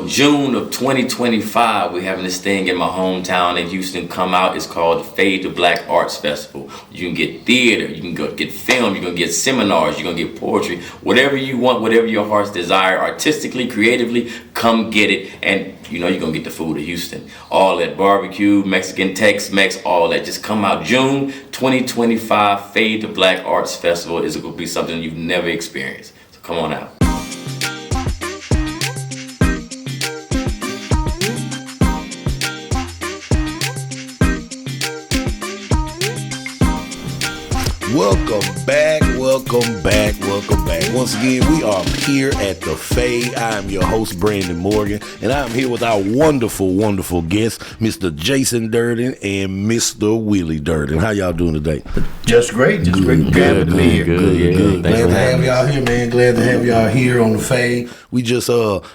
June of 2025, we're having this thing in my hometown in Houston come out. It's called the Fade to Black Arts Festival. You can get theater, you can go get film, you're gonna get seminars, you're gonna get poetry, whatever you want, whatever your heart's desire, artistically, creatively, come get it. And you know you're gonna get the food of Houston. All that barbecue, Mexican, Tex-Mex, all that. Just come out. June 2025, Fade to Black Arts Festival is gonna be something you've never experienced. So come on out. Welcome back, welcome back, welcome back. Once again, we are here at the Fade. I'm your host, Brandon Morgan, and I'm here with our wonderful, wonderful guests, Mr. Jason Dirden and Mr. Willie Dirden. How y'all doing today? Just great, just great. Glad to be here. Good. Glad to have y'all here, man. Glad to have y'all here on the Fade. We just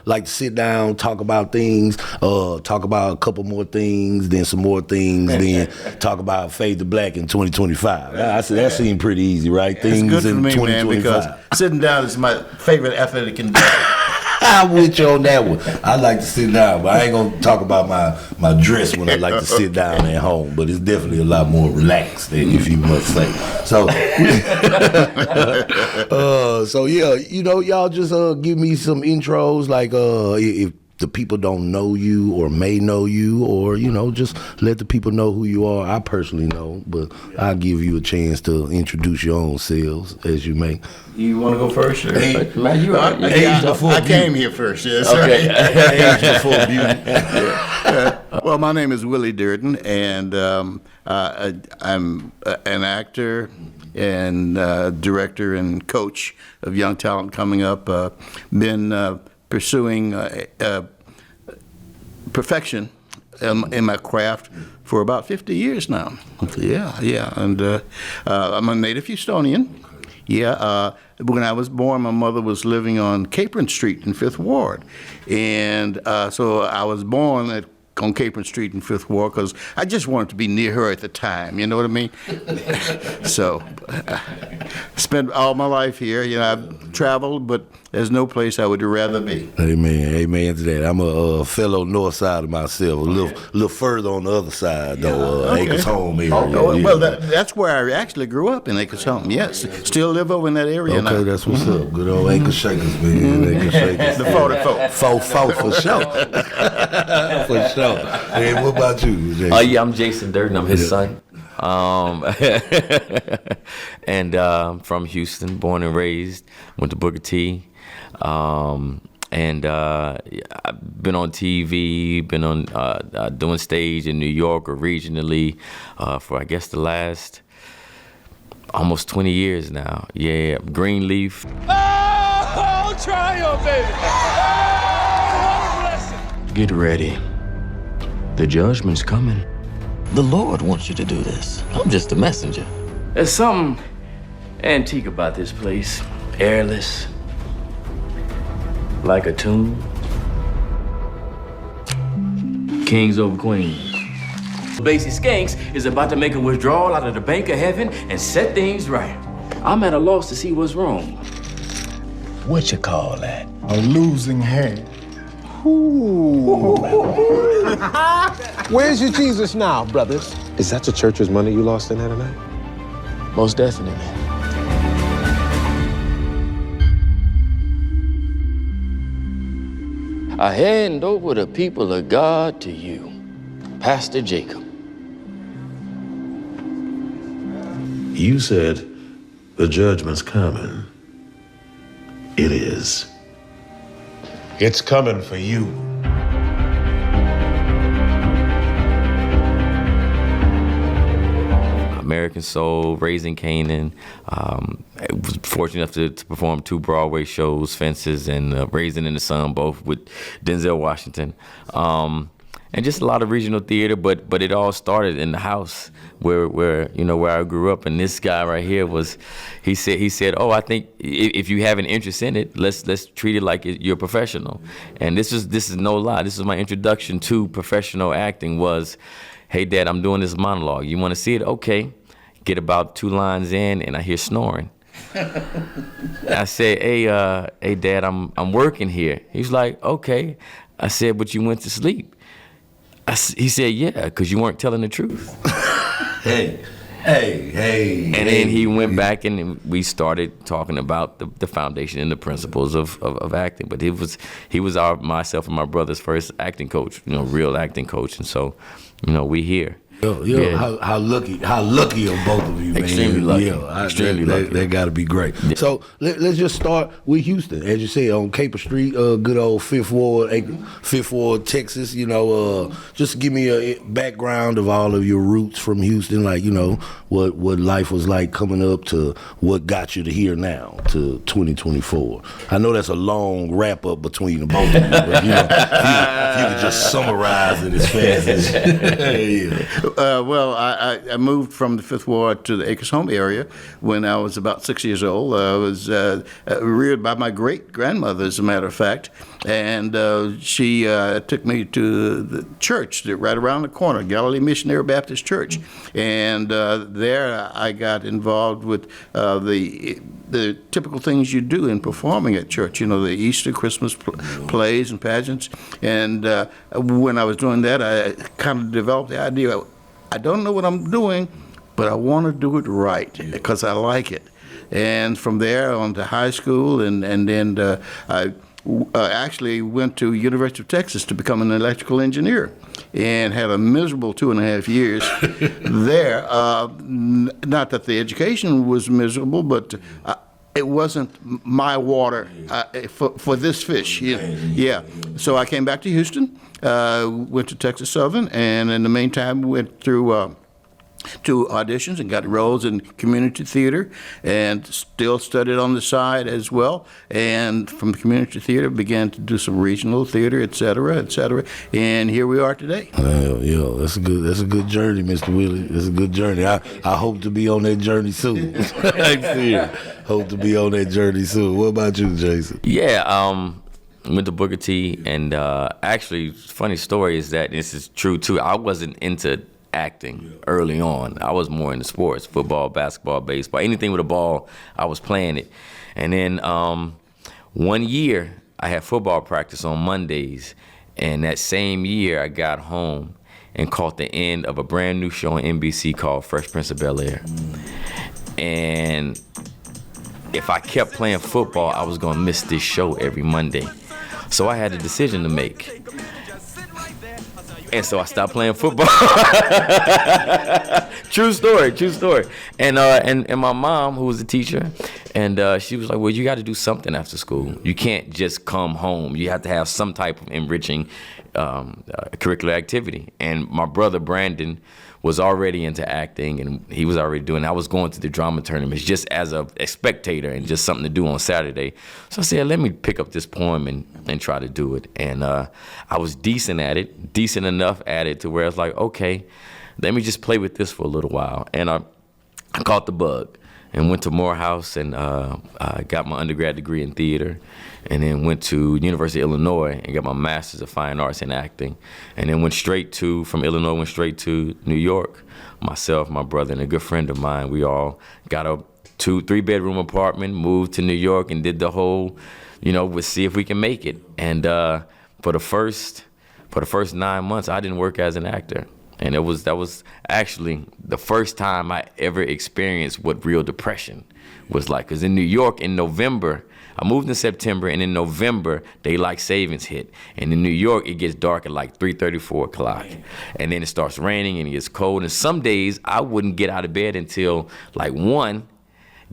like to sit down, talk about things, talk about a couple more things, then some more things, then talk about Fade to Black in 2025. That seemed pretty easy, right? Things it's good for me, man, because sitting down is my favorite athletic endeavor. I'm with you on that one. I like to sit down, but I ain't gonna talk about my dress when I like to sit down at home. But it's definitely a lot more relaxed, if you must say. So, so yeah, you know, y'all just give me some intros, like if the people don't know you or may know you, or you know, just let the people know who you are. I personally know, but I'll give you a chance to introduce your own selves as you may. You want to go first? Or? I came here first. Yes. Okay. Age before beauty. Well, my name is Willie Dirden, and I'm an actor and director and coach of young talent coming up. Been pursuing perfection in my craft for about 50 years now. Yeah. And I'm a native Houstonian. When I was born, my mother was living on Capron Street in Fifth Ward. And so I was born on Capron Street in Fifth Ward because I just wanted to be near her at the time, you know what I mean? So spent all my life here. You know, I've traveled, but there's no place I would rather be. Amen to that. I'm a fellow north side of myself, a little further on the other side, though, okay. Acres Home area. Well, that's where I actually grew up, in Acres Home, yes. Still live over in that area now. Okay, that's what's up. Good old Acres Shakers, man. Acres Shakers. The 44. 4 for sure. For sure. Hey, what about you, Jason? Yeah, I'm Jason Dirden. I'm his son. And from Houston, born and raised. Went to Booker T. And I've been on TV, been on doing stage in New York or regionally for I guess the last almost 20 years now. Yeah, Greenleaf. Oh, triumph, baby! Oh, what a blessing! Get ready. The judgment's coming. The Lord wants you to do this. I'm just a messenger. There's something antique about this place. Airless. Like a tomb. Kings over queens. Basie Skanks is about to make a withdrawal out of the bank of heaven and set things right. I'm at a loss to see what's wrong. What you call that? A losing hand. Where's your Jesus now, brothers? Is that the church's money you lost in there tonight? Most definitely. I hand over the people of God to you, Pastor Jacob. You said the judgment's coming. It is. It's coming for you. American Soul, Raising Canaan. I was fortunate enough to perform 2 Broadway shows, Fences and Raising in the Sun, both with Denzel Washington. And just a lot of regional theater, but it all started in the house where I grew up. And this guy right here he said, oh, I think if you have an interest in it, let's treat it like you're a professional. And this is no lie. This is my introduction to professional acting was, hey, Dad, I'm doing this monologue. You want to see it? Okay. Get about 2 lines in, and I hear snoring. I say, hey, Dad, I'm working here. He's like, okay. I said, but you went to sleep. He said, yeah, because you weren't telling the truth. Hey. And then he went back and we started talking about the foundation and the principles of acting. But he was myself and my brother's first acting coach, real acting coach. And so, we here. How lucky are both of you, man? Extremely lucky. Extremely lucky. That got to be great. Yeah. So let's just start with Houston, as you said, on Caper Street, good old Fifth Ward, Texas. Just give me a background of all of your roots from Houston, like what life was like coming up to what got you to here now to 2024. I know that's a long wrap up between the both of you, but if you could just summarize it as fast as Well, I moved from the Fifth Ward to the Acres Home area when I was about 6 years old. I was reared by my great-grandmother, as a matter of fact, and she took me to the church right around the corner, Galilee Missionary Baptist Church, and there I got involved with the typical things you do in performing at church, the Easter, Christmas plays and pageants, and when I was doing that, I kind of developed the idea, I don't know what I'm doing, but I want to do it right because I like it. And from there on to high school, and then I actually went to University of Texas to become an electrical engineer and had a miserable 2.5 years there. Not that the education was miserable, but it wasn't my water for this fish. Yeah. So I came back to Houston, went to Texas Southern, and in the meantime went through 2 auditions and got roles in community theater, and still studied on the side as well. And from community theater began to do some regional theater, et cetera, and here we are today. That's a good journey, Mr. Willie. That's a good journey. I hope to be on that journey soon. Hope to be on that journey soon. What about you, Jason? Yeah, went to Booker T, and actually, funny story is that this is true too. I wasn't into acting early on. I was more into sports, football, basketball, baseball, anything with a ball, I was playing it. And then one year, I had football practice on Mondays, and that same year, I got home and caught the end of a brand new show on NBC called Fresh Prince of Bel-Air. And if I kept playing football, I was gonna miss this show every Monday. So I had a decision to make. And so I stopped playing football. True story. And my mom, who was a teacher, and she was like, well, you got to do something after school. You can't just come home. You have to have some type of enriching curricular activity. And my brother, Brandon, was already into acting, and he was already doing it. I was going to the drama tournaments just as a spectator and just something to do on Saturday. So I said, let me pick up this poem and try to do it. And I was decent at it, decent enough at it to where I was like, okay, let me just play with this for a little while. And I caught the bug and went to Morehouse and I got my undergrad degree in theater, and then went to University of Illinois and got my master's of fine arts in acting, and then from Illinois went straight to New York. Myself, my brother, and a good friend of mine, we all got a 2-3-bedroom apartment, moved to New York, and did the whole, we'll see if we can make it. And for the first 9 months, I didn't work as an actor. And that was actually the first time I ever experienced what real depression was like. Because in New York, in November, I moved in September, and in November, daylight savings hit. And in New York, it gets dark at like 3:30, 4 o'clock. And then it starts raining and it gets cold. And some days, I wouldn't get out of bed until like 1,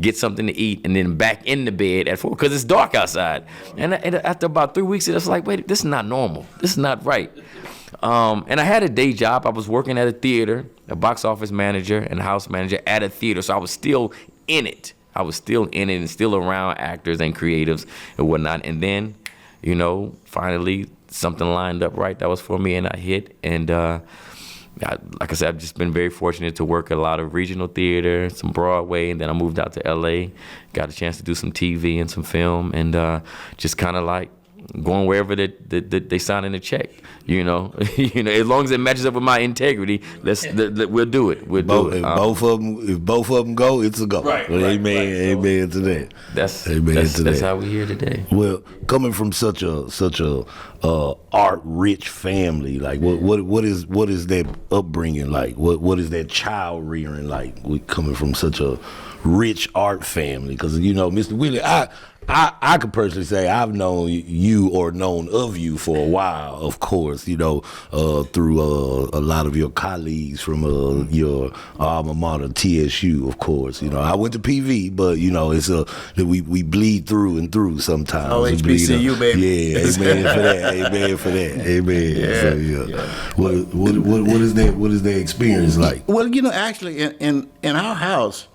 get something to eat, and then back in the bed at 4 because it's dark outside. And after about 3 weeks, it's like, wait, this is not normal. This is not right. And I had a day job. I was working at a theater, a box office manager and house manager at a theater, so I was still in it. And still around actors and creatives and whatnot. And then, finally something lined up right that was for me, and I hit. And like I said, I've just been very fortunate to work a lot of regional theater, some Broadway, and then I moved out to LA, got a chance to do some TV and some film, and just kind of like, going wherever they sign in a check. You know, as long as it matches up with my integrity, we'll do it. We'll do it. If both of them go, it's a go. Right. Amen to that. That's how we here today. Well, coming from such a art-rich family, like what is that upbringing like? What is that child rearing like? We coming from such a rich art family, because Mr. Willie, I could personally say I've known you or known of you for a while, of course, through a lot of your colleagues from your alma mater, TSU, of course. I went to PV, but it's we bleed through and through sometimes. Oh, HBCU, baby. Yeah, amen for that. Amen. Yeah, So, yeah. What is that experience like? Well, actually, in our house,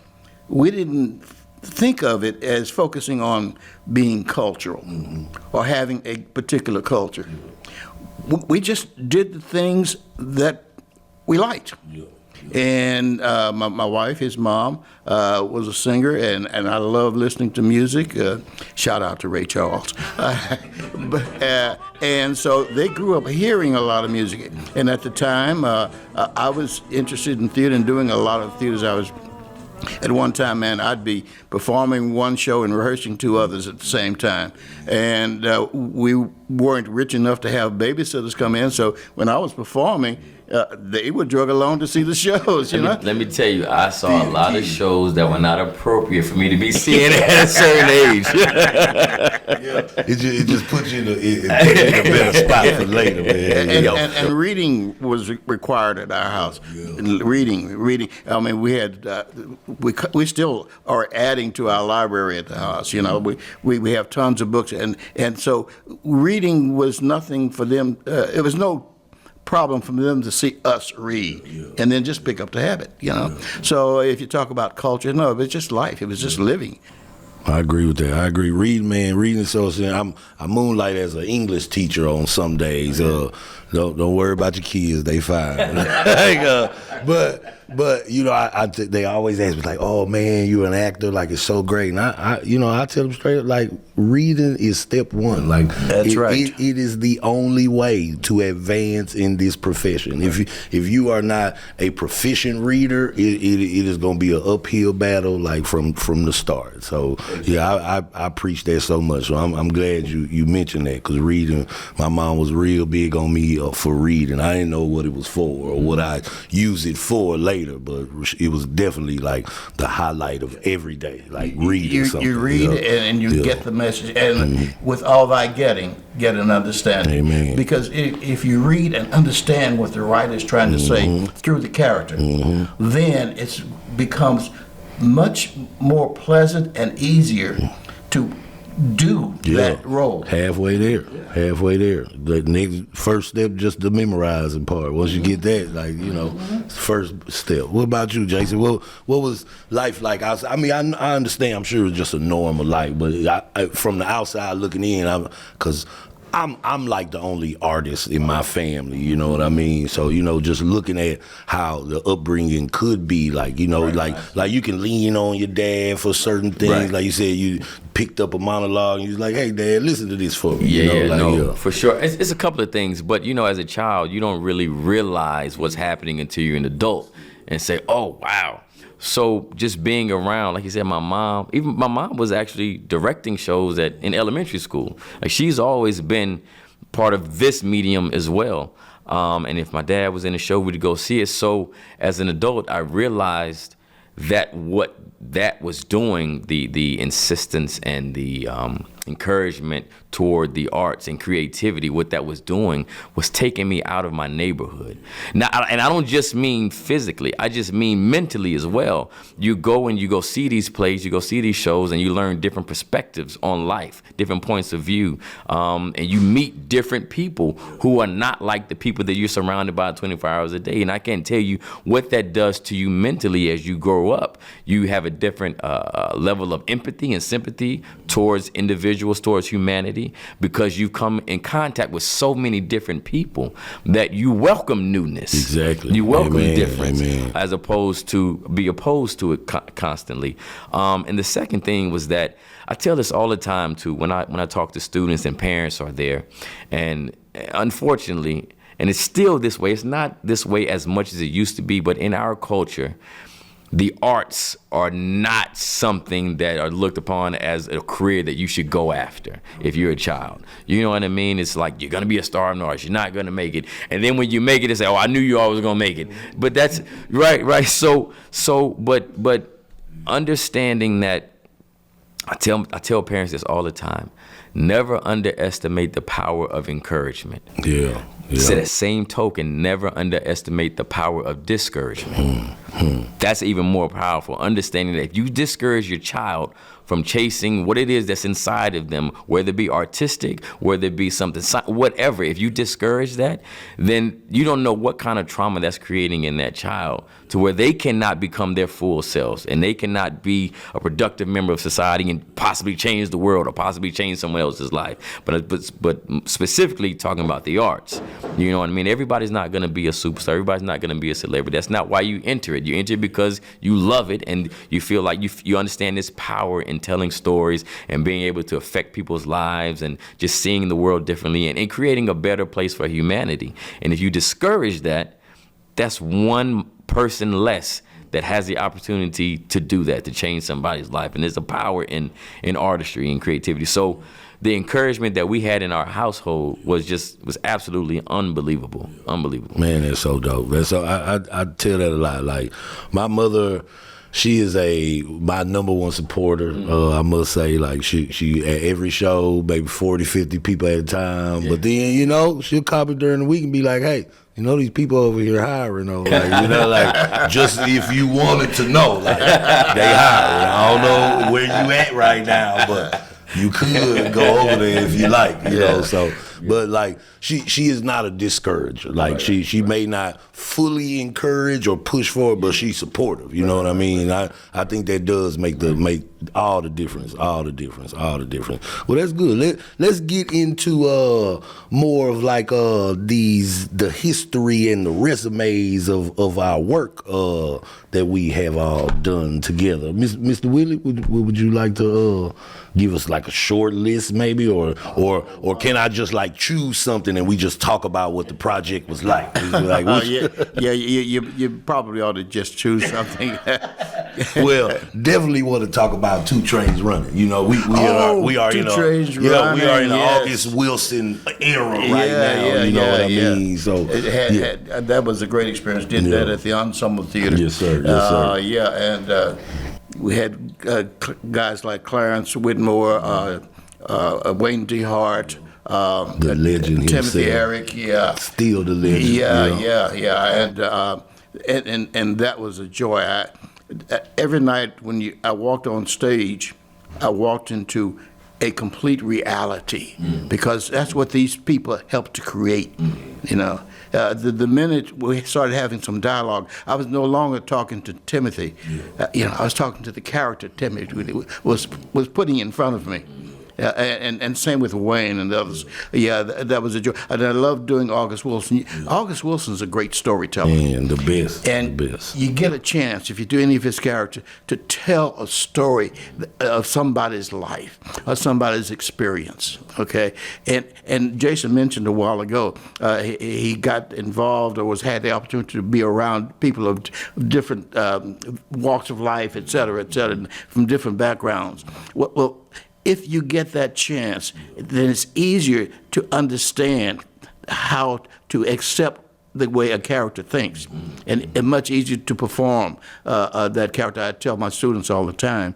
we didn't think of it as focusing on being cultural or having a particular culture. We just did the things that we liked. And my wife, his mom, was a singer, and I love listening to music. Shout out to Ray Charles. And so they grew up hearing a lot of music. And at the time, I was interested in theater and doing a lot of theaters. At one time, man, I'd be performing one show and rehearsing two others at the same time. And we weren't rich enough to have babysitters come in, so when I was performing, they would drug along to see the shows, Let me tell you, I saw a lot of shows that were not appropriate for me to be seeing at a certain age. It just puts you in a better spot for later, man. And reading was required at our house. Reading. I mean, we had we still are adding to our library at the house. We have tons of books, and so reading was nothing for them. It was no problem for them to see us read and then just pick up the habit. So if you talk about culture, no, it was just life. It was just living. I agree with that. I agree. Reading. So I moonlight as an English teacher on some days. Don't worry about your kids; they fine. But they always ask me like, "Oh man, you're an actor. Like it's so great." And I tell them straight up, like reading is step one. Like that's right. It is the only way to advance in this profession. If you are not a proficient reader, it is going to be an uphill battle like from the start. So yeah, I preach that so much. So I'm glad you mentioned that, because reading, my mom was real big on me for reading. I didn't know what it was for or what I use it for later, but it was definitely like the highlight of every day, like reading something. You read and you get the message, and with all thy getting, get an understanding. Amen. Because if you read and understand what the writer is trying to say through the character, then it becomes much more pleasant and easier to do that role. Halfway there. The next first step, just the memorizing part. Once you get that, first step. What about you, Jason? What was life like? I mean, I understand. I'm sure it was just a normal life, but from the outside looking in, because I'm like the only artist in my family, you know what I mean? So, just looking at how the upbringing could be, like you can lean on your dad for certain things. Right. Like you said, you picked up a monologue and you was like, "Hey, Dad, listen to this for me." For sure. It's a couple of things, but as a child, you don't really realize what's happening until you're an adult and say, "Oh, wow." So just being around, like you said, my mom was actually directing shows in elementary school. Like she's always been part of this medium as well. And if my dad was in a show, we'd go see it. So as an adult, I realized that what that was doing, the insistence and the encouragement toward the arts and creativity, what that was doing was taking me out of my neighborhood. Now, and I don't just mean physically, I just mean mentally as well. You go see these plays, you go see these shows, and you learn different perspectives on life, different points of view, and you meet different people who are not like the people that you're surrounded by 24 hours a day. And I can't tell you what that does to you mentally as you grow up. You have a different level of empathy and sympathy towards individuals, towards humanity. humanity because you come in contact with so many different people that you welcome newness. Exactly. You welcome difference Amen. as opposed to be opposed to it constantly. And the second thing was that I tell this all the time too when I talk to students and parents are there, and unfortunately, and it's still this way. It's not this way as much as it used to be, but in our culture, the arts are not something that are looked upon as a career that you should go after if you're a child. You know what I mean? It's like you're gonna be a star in the arts, you're not gonna make it. And then when you make it, they say, oh, I knew you always gonna make it. But that's right. But understanding that, I tell parents this all the time, never underestimate the power of encouragement. Yeah. So that same token, never underestimate the power of discouragement. That's even more powerful. Understanding that if you discourage your child from chasing what it is that's inside of them, whether it be artistic, whether it be something, whatever, if you discourage that, then you don't know what kind of trauma that's creating in that child to where they cannot become their full selves and they cannot be a productive member of society and possibly change the world or possibly change someone else's life. But specifically talking about the arts, you know what I mean? Everybody's not going to be a superstar. Everybody's not going to be a celebrity. That's not why you enter it. You enter it because you love it and you feel like you understand this power in telling stories and being able to affect people's lives and just seeing the world differently and creating a better place for humanity. And if you discourage that, that's one person less that has the opportunity to do that, to change somebody's life. And there's a power in artistry and creativity. So the encouragement that we had in our household was absolutely unbelievable. Man, that's so dope. That's so, I tell that a lot. Like my mother, she is my number one supporter. I must say, like she at every show, maybe 40, 50 people at a time. Yeah. But then, she'll call me during the week and be like, hey, these people over here hiring, like, just if you wanted to know, like, they hiring. I don't know where you at right now, but you could go over there if you like, know. So, but like, she is not a discourager. Like she may not fully encourage or push for it, but she's supportive. You know what I mean? I think that does make all the difference. All the difference. Well, that's good. Let's get into more of like the history and the resumes of our work that we have all done together. Mr. Willie, would you like to give us like a short list maybe, or can I just like choose something and we just talk about what the project was like? You probably ought to just choose something. Well, definitely want to talk about Two Trains Running. We are in the August Wilson era right now. You know what I mean? So that was a great experience. Did that at the Ensemble Theatre. Yes, sir. And we had guys like Clarence Whitmore, Wayne D. Hart, the legend Timothy himself. Eric, still the legend. And that was a joy. Every night when I walked on stage, I walked into a complete reality because that's what these people helped to create. The minute we started having some dialogue, I was no longer talking to Timothy. I was talking to the character Timothy was putting in front of me. And same with Wayne and the others. That was a joy. And I love doing August Wilson. August Wilson's a great storyteller. And the best. And the best. You get a chance, if you do any of his characters, to tell a story of somebody's life, or somebody's experience, okay? And Jason mentioned a while ago, he got involved or had the opportunity to be around people of different walks of life, et cetera, from different backgrounds. Well, if you get that chance, then it's easier to understand how to accept the way a character thinks, and much easier to perform that character. I tell my students all the time,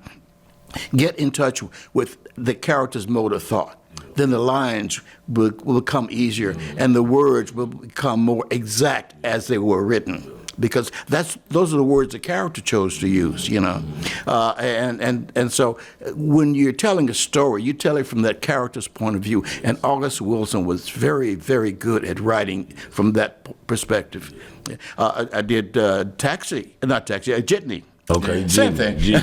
get in touch with the character's mode of thought. Then the lines will become easier, and the words will become more exact as they were written. Because those are the words the character chose to use, and so when you're telling a story, you tell it from that character's point of view. And August Wilson was very, very good at writing from that perspective. I did Jitney. Okay, Same thing. Yeah.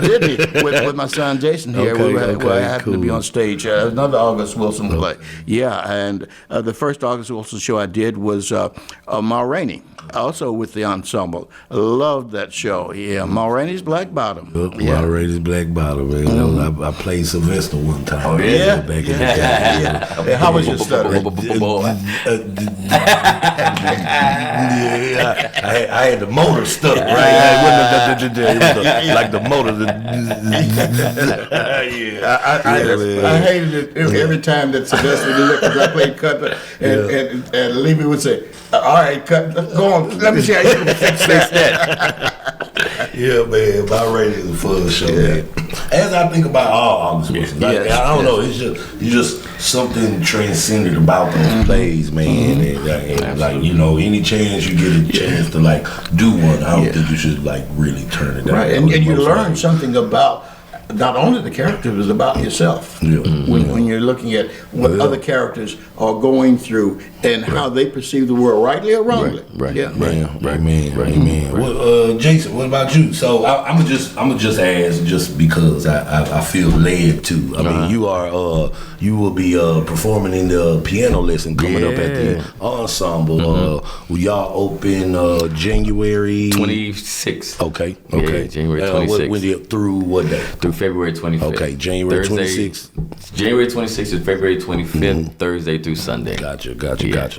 Disney with my son Jason here. Okay, we happened to be cool. on stage. Another August Wilson play. Yeah, and the first August Wilson show I did was Ma Rainey, also with the ensemble. I loved that show. Yeah, Ma Rainey's Black Bottom. Ma Rainey's Black Bottom, man. I played Sylvester one time. Oh, yeah? Back in the day. Yeah. How was your stutter? I had the motor stuck, right? Like the motor. I hated it every time that Sylvester would look, because I played cut, and Levy would say, all right, cut, go on, let me see how you can fix that. Yeah, man, Ma Rainey is a fun show, man. As I think about all August Wilson, I don't know, it's just something transcendent about those plays, man. And like, you know, any chance you get a chance to like do one, I don't think you should like really turn it down. Right, and you learn something about not only the characters, but about yourself. Yeah. When you're looking at what other characters are going through and how they perceive the world, rightly or wrongly. Right. Yeah. Amen. Well, Jason, what about you? So I'm gonna just ask, just because I feel led to. I mean, you will be performing in the piano lesson coming up at the ensemble. Will y'all open January 26th? Okay. Yeah, January 26th. Through what day? Through February 25th. Okay, January 26th. January 26th is February 25th, Thursday through Sunday. Gotcha.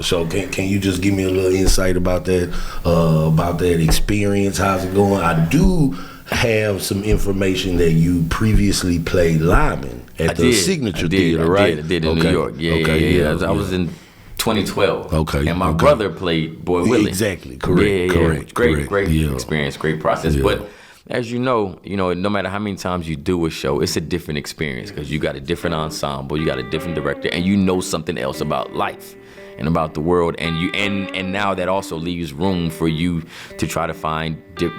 So can you just give me a little insight about that experience? How's it going? I do have some information that you previously played Lyman at the Signature Theater, right? I did in New York. Yeah. I was in 2012. Okay. And my brother played Boy Willie. Exactly. Correct. Great experience, great process. But as you know, no matter how many times you do a show, it's a different experience because you got a different ensemble, you got a different director, and you know something else about life and about the world, and now that also leaves room for you to try to find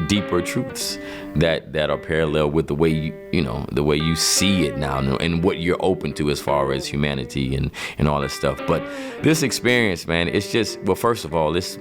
deeper truths that are parallel with the way you see it now, and what you're open to as far as humanity and all that stuff. But this experience, man, it's just, well, first of all, it's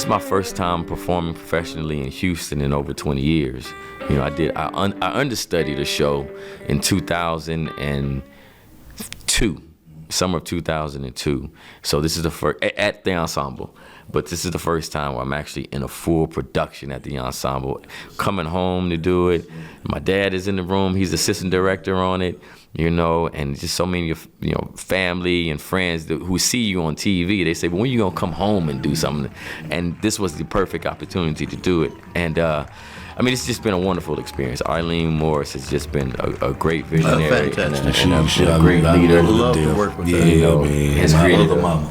my first time performing professionally in Houston in over 20 years. I understudied a show in 2002. Summer of 2002. So this is the first at the ensemble, but this is the first time where I'm actually in a full production at the ensemble, coming home to do it. My dad is in the room, he's assistant director on it, and just so many family and friends who see you on TV, they say, well, when are you gonna come home and do something? And this was the perfect opportunity to do it. And it's just been a wonderful experience. Arlene Morris has just been a great visionary and a great leader. I love to work with her. Man. Has created mama.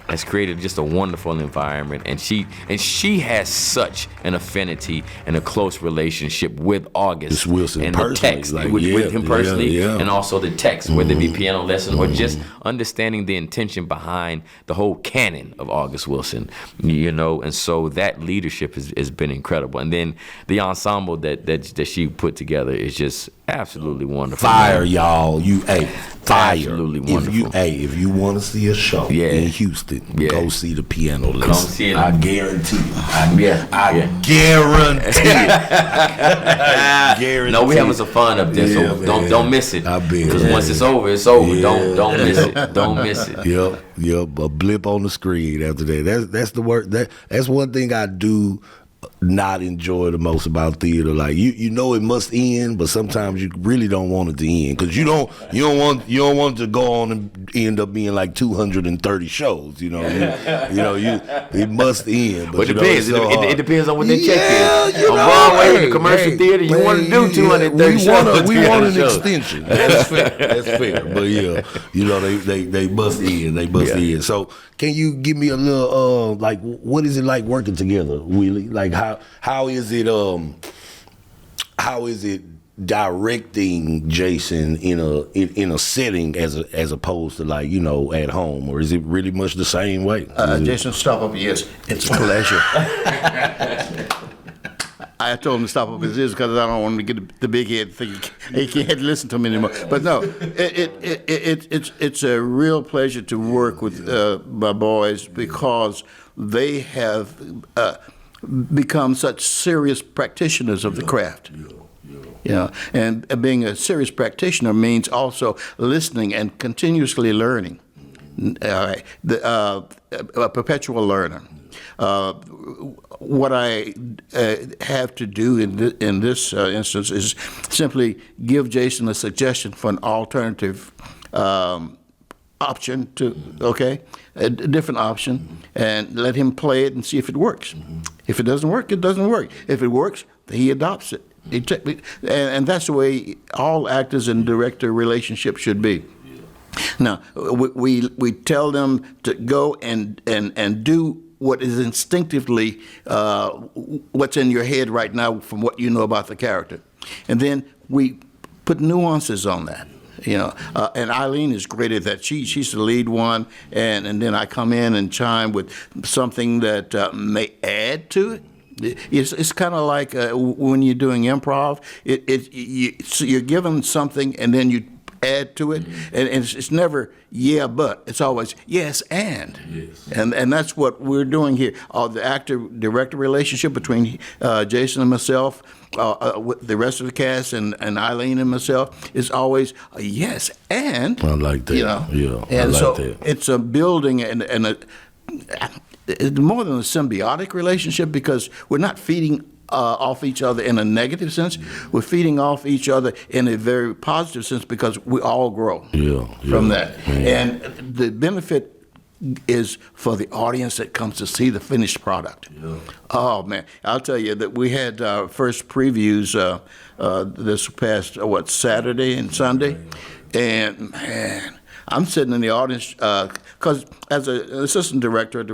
Has created just a wonderful environment, and she has such an affinity and a close relationship with August Wilson and the text with him personally, and also the text, whether it be piano lessons or just understanding the intention behind the whole canon of August Wilson, and so that leadership has been incredible. And then the ensemble that she put together is just absolutely wonderful. Fire, y'all. Fire. Absolutely wonderful. If you want to see a show in Houston, go see the piano lesson. Come see it. I guarantee you. I guarantee. No, we having some fun up there, so don't miss it. I bet. Because once it's over, it's over. Don't miss it. Don't miss it. Yep. A blip on the screen after that. That's the word. That's one thing I do not enjoy the most about theater. Like you know it must end, but sometimes you really don't want it to end because you don't want it to go on and end up being like 230 shows. It must end. But it depends. It depends on what their check is. On Broadway, in the commercial theater, you want to do 230 shows. We want an extension. That's fair. But they must end. End. So can you give me a little what is it like working together, Willie? Like how is it directing Jason in a setting as opposed to at home, or is it really much the same way? Jason, stop up. Yes, it's a pleasure. I told him to stop up his ears because I don't want him to get the big head thing. He can't listen to me anymore. But no, it's a real pleasure to work with my boys because they have become such serious practitioners of the craft. And being a serious practitioner means also listening and continuously learning. A perpetual learner. What I have to do in this instance is simply give Jason a suggestion for an alternative option a different option, and let him play it and see if it works. If it doesn't work, it doesn't work. If it works, he adopts it. And that's the way all actors and director relationships should be. Now, we tell them to go and do what is instinctively what's in your head right now from what you know about the character. And then we put nuances on that. And Eileen is great at that. She's the lead one, and then I come in and chime with something that may add to it. It's kind of like when you're doing improv. You're given something, and then you add to it, and it's never yeah but. It's always yes and. And that's what we're doing here. The actor-director relationship between Jason and myself, with the rest of the cast and Eileen and myself is always a yes and. I like that. And so it's a building and it's more than a symbiotic relationship, because we're not feeding off each other in a negative sense. We're feeding off each other in a very positive sense, because we all grow from that. And the benefit is for the audience that comes to see the finished product. Oh man, I'll tell you that we had our first previews this past Saturday and Sunday, and man, I'm sitting in the audience because as an assistant director,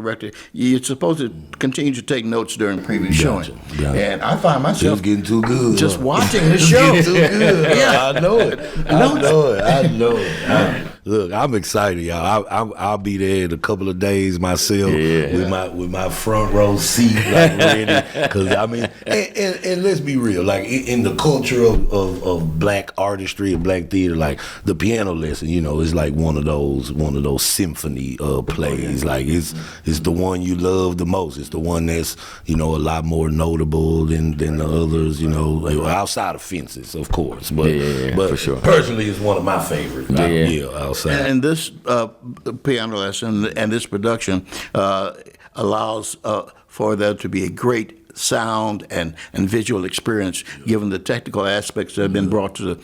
you're supposed to continue to take notes during preview showing. And I find myself getting too good. Just watching the show. Getting too good. I know it. I know it. Look, I'm excited, y'all. I'll be there in a couple of days myself with my front row seat ready. Because I mean, and let's be real, like in the culture of black artistry and black theater, like the piano lesson, is like one of those symphony plays. Like it's the one you love the most. It's the one that's a lot more notable than the others. Outside of Fences, of course. But for sure. Personally, it's one of my favorites. Outside. And this piano lesson and this production allows for there to be a great sound and visual experience, given the technical aspects that have been brought to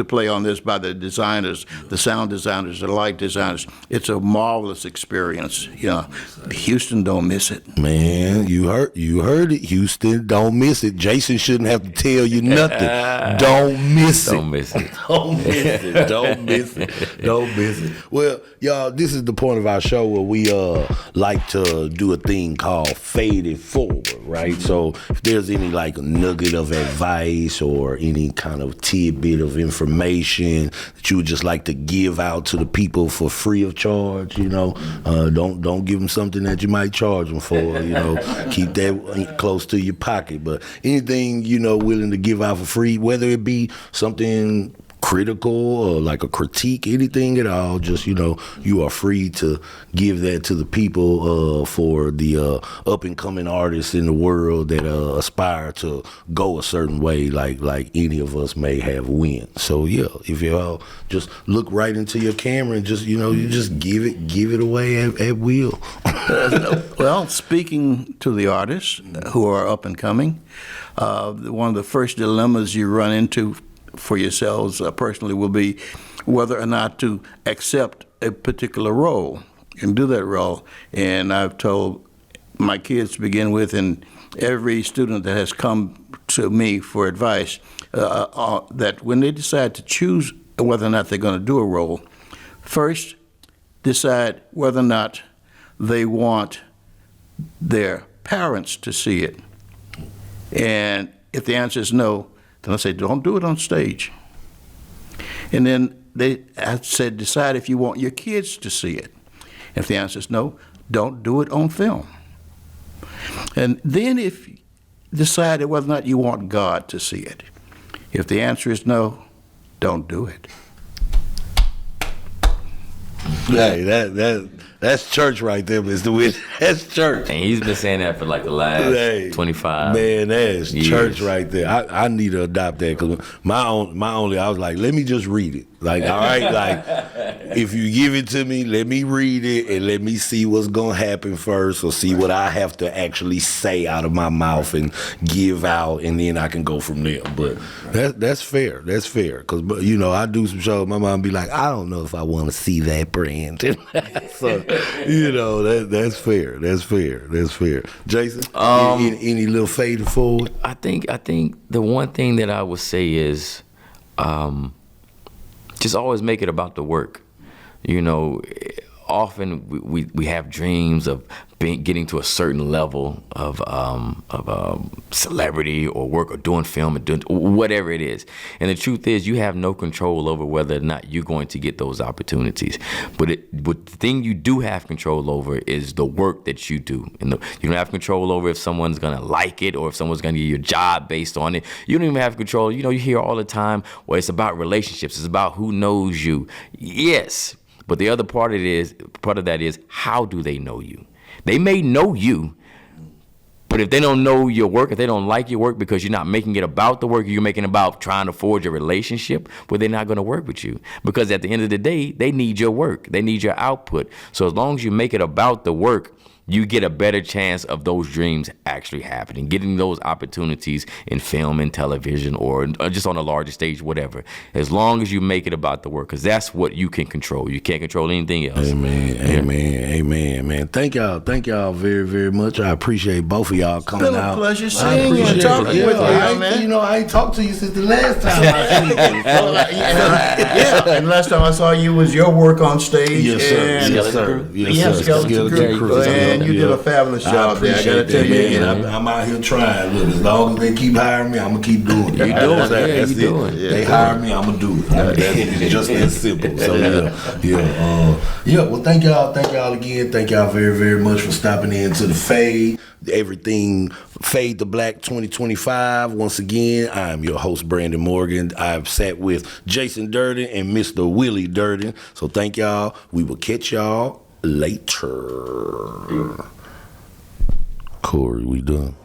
play on this by the designers, the sound designers, the light designers. It's a marvelous experience. Houston don't miss it. Man, you heard it. Houston don't miss it. Jason shouldn't have to tell you nothing. Don't miss it. Don't miss it. Don't miss it. Don't miss it. Don't miss it. Well, y'all, this is the point of our show where we like to do a thing called Fade It Forward, right? So if there's any like nugget of advice or any kind of tidbit of information that you would just like to give out to the people for free of charge, don't give them something that you might charge them for, keep that close to your pocket. But anything, willing to give out for free, whether it be something critical or like a critique, anything at all, just you are free to give that to the people for the up and coming artists in the world that aspire to go a certain way, like any of us may have went. So if y'all just look right into your camera and just you just give it away at will. Well, speaking to the artists who are up and coming, one of the first dilemmas you run into for yourselves personally will be whether or not to accept a particular role and do that role. And I've told my kids to begin with, and every student that has come to me for advice, that when they decide to choose whether or not they're going to do a role, first decide whether or not they want their parents to see it. And if the answer is no, then I say, don't do it on stage. And then I said, decide if you want your kids to see it. If the answer is no, don't do it on film. And then if you decide whether or not you want God to see it. If the answer is no, don't do it. Hey, That's church right there, Mr. Willie. That's church. And he's been saying that for like the last 25 Man, that's years. church right there. I need to adopt that because my only, I was like, let me just read it. Like, all right, like, if you give it to me, let me read it and let me see what's going to happen first or see what I have to actually say out of my mouth and give out, and then I can go from there. But that's fair. That's fair. Because, you know, I do some shows, my mom be like, I don't know if I want to see that brand. So, you know, that's fair. That's fair. That's fair. Jason, any little fading forward? I think the one thing that I would say is just always make it about the work. You know, often we have dreams of getting to a certain level of celebrity or work or doing film or doing whatever it is. And the truth is, you have no control over whether or not you're going to get those opportunities. But the thing you do have control over is the work that you do. And you don't have control over if someone's going to like it or if someone's going to get your job based on it. You don't even have control. You know, you hear all the time, well, it's about relationships. It's about who knows you. Yes. But the other part of that is how do they know you? They may know you, but if they don't know your work, if they don't like your work because you're not making it about the work, you're making it about trying to forge a relationship, well, they're not going to work with you. Because at the end of the day, they need your work. They need your output. So as long as you make it about the work, you get a better chance of those dreams actually happening, getting those opportunities in film and television or just on a larger stage, whatever. As long as you make it about the work, because that's what you can control. You can't control anything else. Amen, man. Thank y'all very, very much. I appreciate both of y'all coming out. It's been a pleasure seeing you and talking with you, man. You know, I ain't talked to you since the last time I seen you. Yeah, and last time I saw you was your work on stage. Yes, sir. And Yes, sir. Yeah, Skeleton Crew. And you did a fabulous job there. I gotta tell you, man. I'm out here trying. Look, as long as they keep hiring me, I'm gonna keep doing it. You doing it? Yeah, you doing it. They hire me, I'm gonna do it. It's just that simple. So yeah. Well, thank y'all again. Thank y'all very, very much for stopping in to the Fade. Everything Fade to Black 2025. Once again, I'm your host, Brandon Morgan. I've sat with Jason Dirden and Mr. Willie Dirden. So thank y'all. We will catch y'all later. Corey, we done.